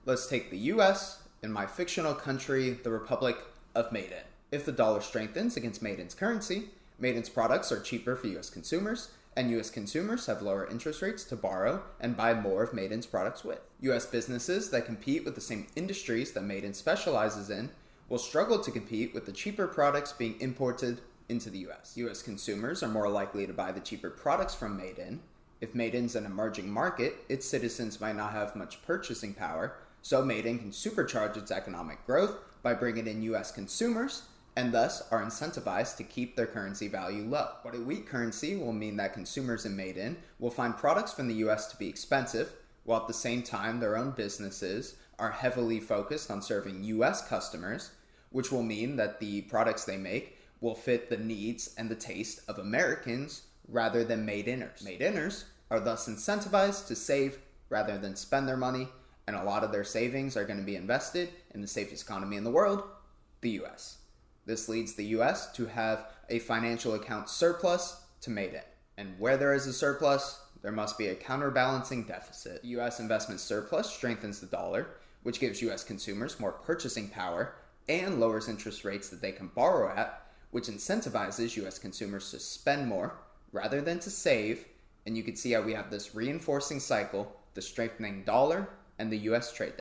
Let's take the US and my fictional country, the Republic of Maiden. If the dollar strengthens against Maiden's currency, Maiden's products are cheaper for US consumers, and US consumers have lower interest rates to borrow and buy more of Maiden's products with. US businesses that compete with the same industries that Maiden specializes in will struggle to compete with the cheaper products being imported into the US. US consumers are more likely to buy the cheaper products from Maiden. If Maiden's an emerging market, its citizens might not have much purchasing power, so Maiden can supercharge its economic growth by bringing in US consumers and thus are incentivized to keep their currency value low. But a weak currency will mean that consumers in Maiden will find products from the US to be expensive, while at the same time their own businesses are heavily focused on serving US customers, which will mean that the products they make will fit the needs and the taste of Americans rather than Maideners. Maideners are thus incentivized to save rather than spend their money, and a lot of their savings are going to be invested in the safest economy in the world, the US. This leads the US to have a financial account surplus to Maiden. And where there is a surplus, there must be a counterbalancing deficit. The US investment surplus strengthens the dollar, which gives US consumers more purchasing power and lowers interest rates that they can borrow at, which incentivizes US consumers to spend more rather than to save. And you can see how we have this reinforcing cycle, the strengthening dollar and the US trade.